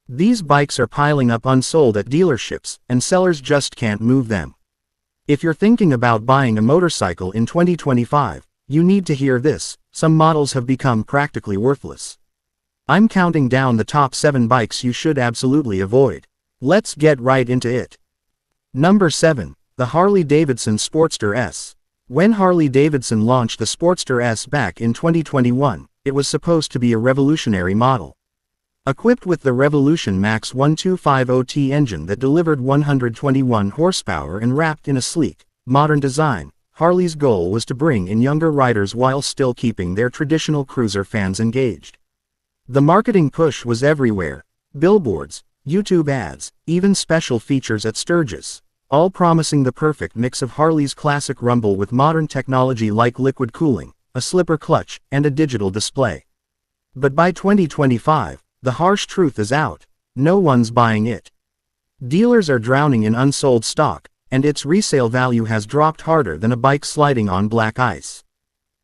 These bikes are piling up unsold at dealerships, and sellers just can't move them. If you're thinking about buying a motorcycle in 2025, you need to hear this: some models have become practically worthless. I'm counting down the top 7 bikes you should absolutely avoid. Let's get right into it. Number 7. The Harley-Davidson Sportster S. When Harley-Davidson launched the Sportster S back in 2021, it was supposed to be a revolutionary model. Equipped with the Revolution Max 1250T engine that delivered 121 horsepower and wrapped in a sleek, modern design, Harley's goal was to bring in younger riders while still keeping their traditional cruiser fans engaged. The marketing push was everywhere: billboards, YouTube ads, even special features at Sturgis, all promising the perfect mix of Harley's classic rumble with modern technology like liquid cooling, a slipper clutch, and a digital display. But by 2025, the harsh truth is out: no one's buying it. Dealers are drowning in unsold stock, and its resale value has dropped harder than a bike sliding on black ice.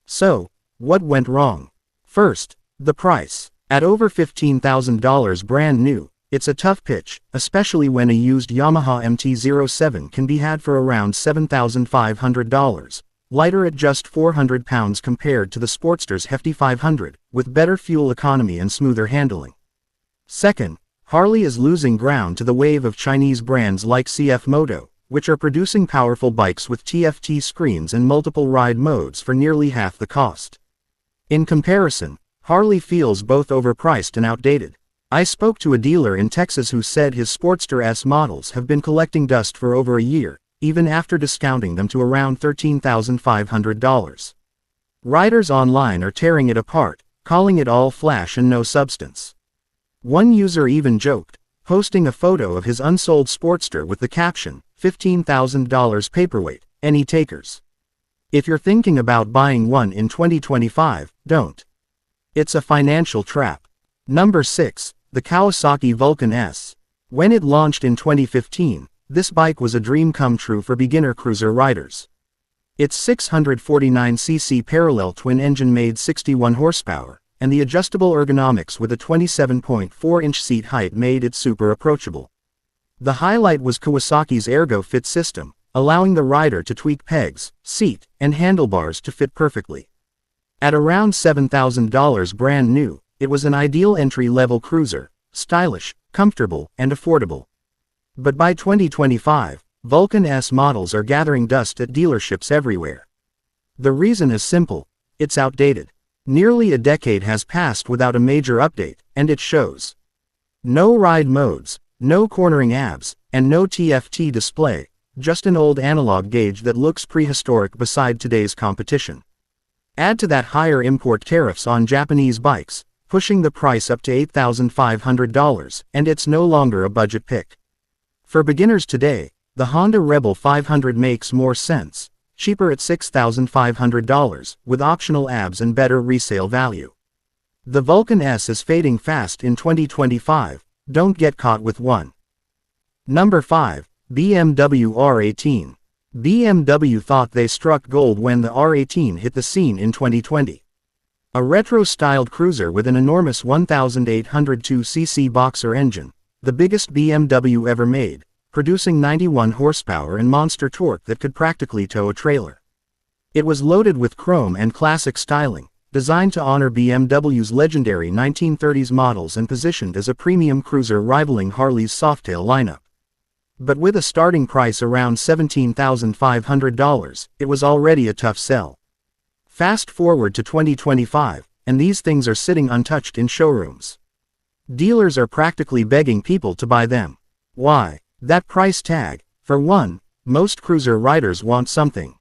So, what went wrong? First, the price. At over $15,000 brand new, it's a tough pitch, especially when a used Yamaha MT-07 can be had for around $7,500, lighter at just 400 pounds compared to the Sportster's hefty 500, with better fuel economy and smoother handling. Second, Harley is losing ground to the wave of Chinese brands like CF Moto, which are producing powerful bikes with TFT screens and multiple ride modes for nearly half the cost. In comparison, Harley feels both overpriced and outdated. I spoke to a dealer in Texas who said his Sportster S models have been collecting dust for over a year, even after discounting them to around $13,500. Riders online are tearing it apart, calling it all flash and no substance. One user even joked, posting a photo of his unsold Sportster with the caption, $15,000 paperweight, any takers? If you're thinking about buying one in 2025, don't. It's a financial trap. Number 6. The Kawasaki Vulcan S. When it launched in 2015, this bike was a dream come true for beginner cruiser riders. Its 649cc parallel twin engine made 61 horsepower, and the adjustable ergonomics with a 27.4-inch seat height made it super approachable. The highlight was Kawasaki's Ergo Fit system, allowing the rider to tweak pegs, seat, and handlebars to fit perfectly. At around $7,000 brand new, it was an ideal entry-level cruiser: stylish, comfortable, and affordable. But by 2025, Vulcan S models are gathering dust at dealerships everywhere. The reason is simple: it's outdated. Nearly a decade has passed without a major update, and it shows. No ride modes, no cornering abs, and no TFT display, just an old analog gauge that looks prehistoric beside today's competition. Add to that higher import tariffs on Japanese bikes, pushing the price up to $8,500, and it's no longer a budget pick. For beginners today, the Honda Rebel 500 makes more sense, cheaper at $6,500, with optional abs and better resale value. The Vulcan S is fading fast in 2025, don't get caught with one. Number 5. BMW R18. BMW thought they struck gold when the R18 hit the scene in 2020. A retro-styled cruiser with an enormous 1,802cc boxer engine, the biggest BMW ever made, producing 91 horsepower and monster torque that could practically tow a trailer. It was loaded with chrome and classic styling, designed to honor BMW's legendary 1930s models and positioned as a premium cruiser rivaling Harley's Softail lineup. But with a starting price around $17,500, it was already a tough sell. Fast forward to 2025, and these things are sitting untouched in showrooms. Dealers are practically begging people to buy them. Why? That price tag. For one, most cruiser riders want something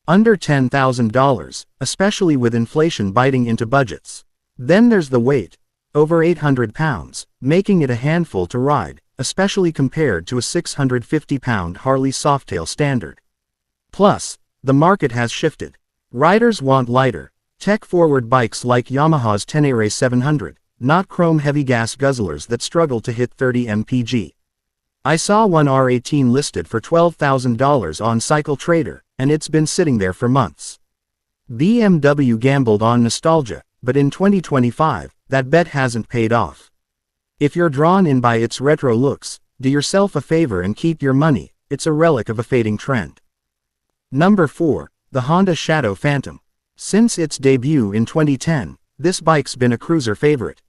under $10,000, especially with inflation biting into budgets. Then there's the weight. Over 800 pounds, making it a handful to ride, especially compared to a 650-pound Harley Softail standard. Plus, the market has shifted. Riders want lighter, tech-forward bikes like Yamaha's Tenere 700, not chrome-heavy gas guzzlers that struggle to hit 30 mpg. I saw one R18 listed for $12,000 on Cycle Trader, and it's been sitting there for months. BMW gambled on nostalgia, but in 2025, that bet hasn't paid off. If you're drawn in by its retro looks, do yourself a favor and keep your money. It's a relic of a fading trend. Number 4. The Honda Shadow Phantom. Since its debut in 2010, this bike's been a cruiser favorite.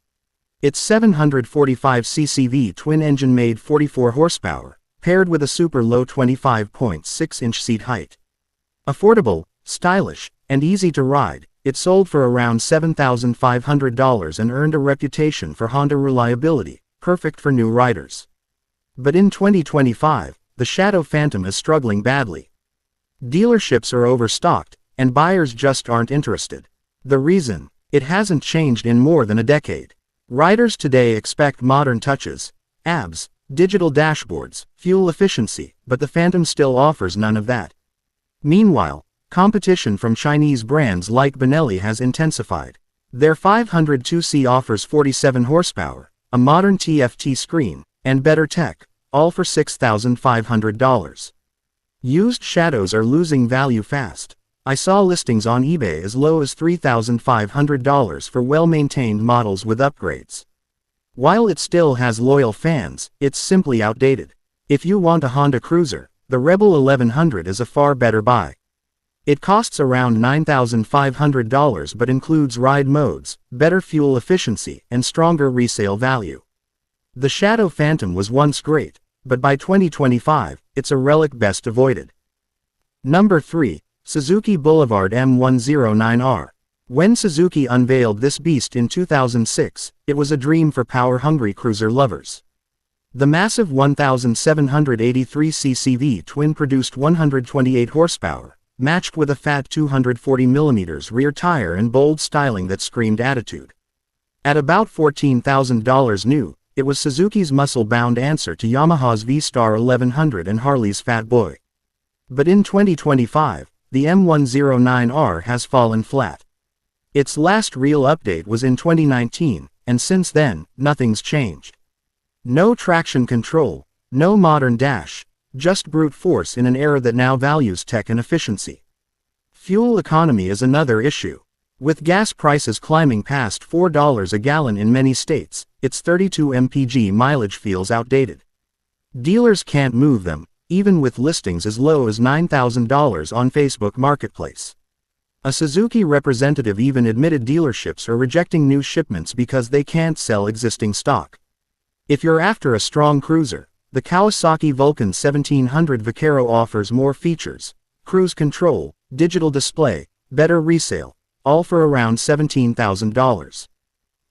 Its 745cc V-twin engine made 44 horsepower, paired with a super low 25.6-inch seat height. Affordable, stylish, and easy to ride, it sold for around $7,500 and earned a reputation for Honda reliability, perfect for new riders. But in 2025, the Shadow Phantom is struggling badly. Dealerships are overstocked, and buyers just aren't interested. The reason? It hasn't changed in more than a decade. Riders today expect modern touches, ABS, digital dashboards, fuel efficiency, but the Phantom still offers none of that. Meanwhile, competition from Chinese brands like Benelli has intensified. Their 502C offers 47 horsepower, a modern TFT screen, and better tech, all for $6,500. Used Shadows are losing value fast. I saw listings on eBay as low as $3,500 for well-maintained models with upgrades. While it still has loyal fans, it's simply outdated. If you want a Honda cruiser, the Rebel 1100 is a far better buy. It costs around $9,500 but includes ride modes, better fuel efficiency, and stronger resale value. The Shadow Phantom was once great, but by 2025, it's a relic best avoided. Number 3. Suzuki Boulevard M109R. When Suzuki unveiled this beast in 2006, it was a dream for power-hungry cruiser lovers. The massive 1,783cc V-twin produced 128 horsepower, matched with a fat 240mm rear tire and bold styling that screamed attitude. At about $14,000 new, it was Suzuki's muscle-bound answer to Yamaha's V-Star 1100 and Harley's Fat Boy. But in 2025, the M109R has fallen flat. Its last real update was in 2019, and since then, nothing's changed. No traction control, no modern dash, just brute force in an era that now values tech and efficiency. Fuel economy is another issue. With gas prices climbing past $4 a gallon in many states, its 32 mpg mileage feels outdated. Dealers can't move them, even with listings as low as $9,000 on Facebook Marketplace. A Suzuki representative even admitted dealerships are rejecting new shipments because they can't sell existing stock. If you're after a strong cruiser, the Kawasaki Vulcan 1700 Vaquero offers more features: cruise control, digital display, better resale, all for around $17,000.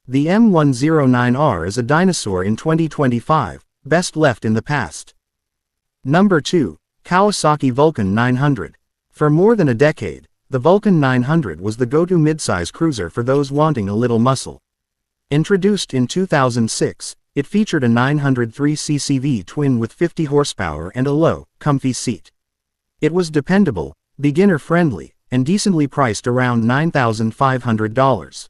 The M109R is a dinosaur in 2025, best left in the past. Number 2. Kawasaki Vulcan 900. For more than a decade, the Vulcan 900 was the go-to midsize cruiser for those wanting a little muscle. Introduced in 2006, it featured a 903cc V-twin with 50 horsepower and a low, comfy seat. It was dependable, beginner-friendly, and decently priced around $9,500.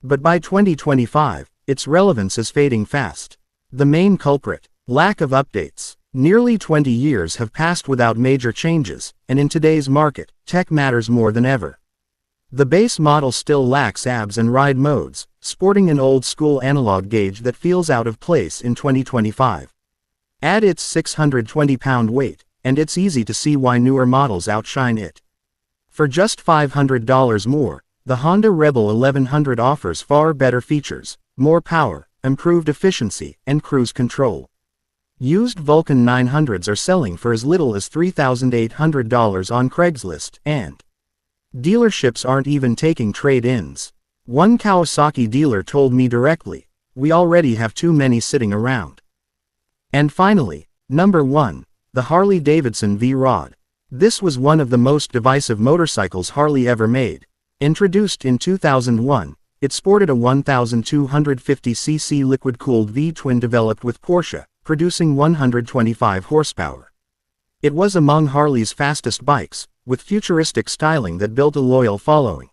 But by 2025, its relevance is fading fast. The main culprit: lack of updates. Nearly 20 years have passed without major changes, and in today's market, tech matters more than ever. The base model still lacks ABS and ride modes, sporting an old-school analog gauge that feels out of place in 2025. Add its 620-pound weight, and it's easy to see why newer models outshine it. For just $500 more, the Honda Rebel 1100 offers far better features, more power, improved efficiency, and cruise control. Used Vulcan 900s are selling for as little as $3,800 on Craigslist, and dealerships aren't even taking trade-ins. One Kawasaki dealer told me directly, "We already have too many sitting around." And finally, number 1, the Harley-Davidson V-Rod. This was one of the most divisive motorcycles Harley ever made. Introduced in 2001, it sported a 1,250cc liquid-cooled V-twin developed with Porsche, producing 125 horsepower. It was among Harley's fastest bikes, with futuristic styling that built a loyal following.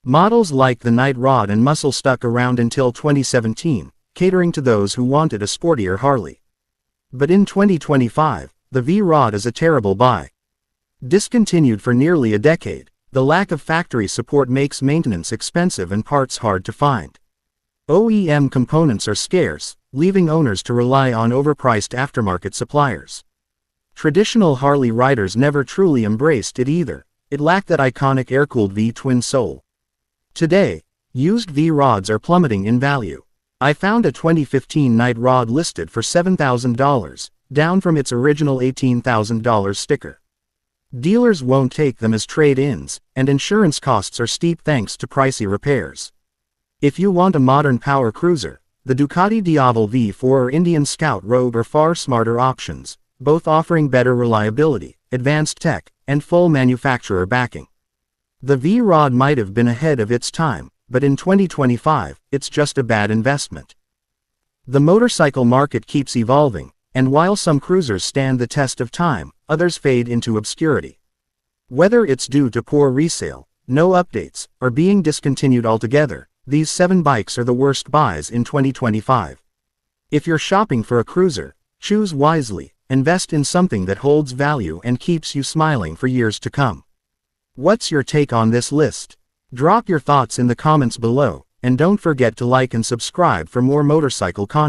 Models like the Night Rod and Muscle stuck around until 2017, catering to those who wanted a sportier Harley. But in 2025, the V-Rod is a terrible buy. Discontinued for nearly a decade, the lack of factory support makes maintenance expensive and parts hard to find. OEM components are scarce, leaving owners to rely on overpriced aftermarket suppliers. Traditional Harley riders never truly embraced it either. It lacked that iconic air-cooled V-twin soul. Today, used V-rods are plummeting in value. I found a 2015 Night rod listed for $7,000, down from its original $18,000 sticker. Dealers won't take them as trade-ins, and insurance costs are steep thanks to pricey repairs. If you want a modern power cruiser, the Ducati Diavel V4 or Indian Scout Rogue are far smarter options, both offering better reliability, advanced tech, and full manufacturer backing. The V-Rod might have been ahead of its time, but in 2025, it's just a bad investment. The motorcycle market keeps evolving, and while some cruisers stand the test of time, others fade into obscurity. Whether it's due to poor resale, no updates, or being discontinued altogether, these 7 bikes are the worst buys in 2025. If you're shopping for a cruiser, choose wisely, invest in something that holds value and keeps you smiling for years to come. What's your take on this list? Drop your thoughts in the comments below, and don't forget to like and subscribe for more motorcycle content.